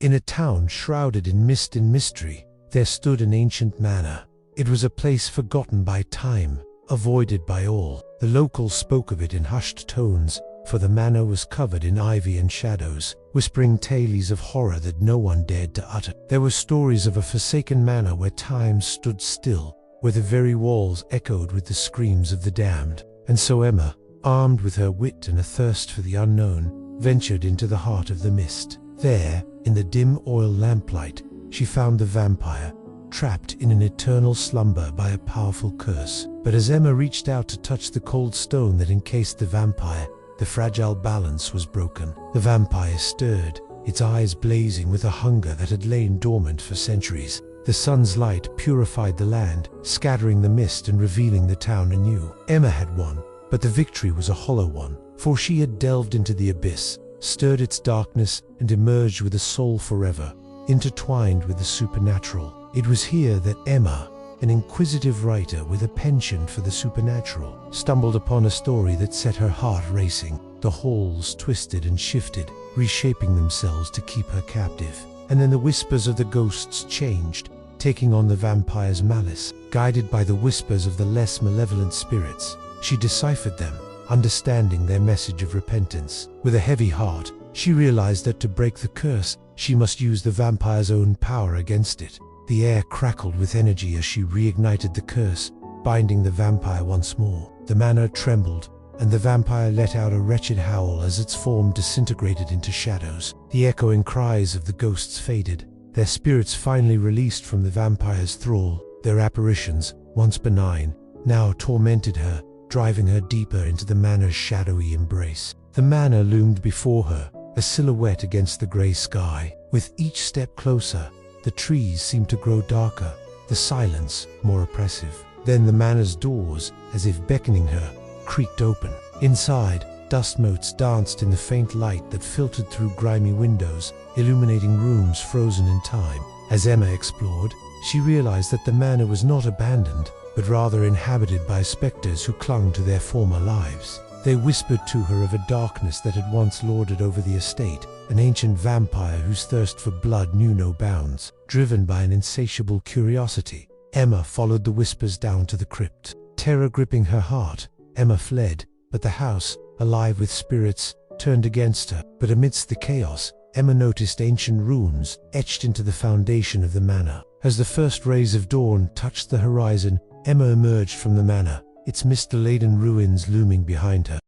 In a town shrouded in mist and mystery, there stood an ancient manor. It was a place forgotten by time, avoided by all. The locals spoke of it in hushed tones, for the manor was covered in ivy and shadows, whispering tales of horror that no one dared to utter. There were stories of a forsaken manor where time stood still, where the very walls echoed with the screams of the damned. And so Emma, armed with her wit and a thirst for the unknown, ventured into the heart of the mist. There, in the dim oil lamplight, she found the vampire, trapped in an eternal slumber by a powerful curse. But as Emma reached out to touch the cold stone that encased the vampire, the fragile balance was broken. The vampire stirred, its eyes blazing with a hunger that had lain dormant for centuries. The sun's light purified the land, scattering the mist and revealing the town anew. Emma had won, but the victory was a hollow one, for she had delved into the abyss, stirred its darkness, and emerged with a soul forever, intertwined with the supernatural. It was here that Emma, an inquisitive writer with a penchant for the supernatural, stumbled upon a story that set her heart racing. The halls twisted and shifted, reshaping themselves to keep her captive. And then the whispers of the ghosts changed, taking on the vampire's malice. Guided by the whispers of the less malevolent spirits, she deciphered them, understanding their message of repentance. With a heavy heart, she realized that to break the curse, she must use the vampire's own power against it. The air crackled with energy as she reignited the curse, binding the vampire once more. The manor trembled, and the vampire let out a wretched howl as its form disintegrated into shadows. The echoing cries of the ghosts faded, their spirits finally released from the vampire's thrall. Their apparitions, once benign, now tormented her, driving her deeper into the manor's shadowy embrace. The manor loomed before her, a silhouette against the grey sky. With each step closer, the trees seemed to grow darker, the silence more oppressive. Then the manor's doors, as if beckoning her, creaked open. Inside, dust motes danced in the faint light that filtered through grimy windows, illuminating rooms frozen in time. As Emma explored, she realized that the manor was not abandoned, but rather inhabited by specters who clung to their former lives. They whispered to her of a darkness that had once lorded over the estate, an ancient vampire whose thirst for blood knew no bounds. Driven by an insatiable curiosity, Emma followed the whispers down to the crypt. Terror gripping her heart, Emma fled, but the house, alive with spirits, turned against her. But amidst the chaos, Emma noticed ancient runes etched into the foundation of the manor. As the first rays of dawn touched the horizon, Emma emerged from the manor, its mist-laden ruins looming behind her.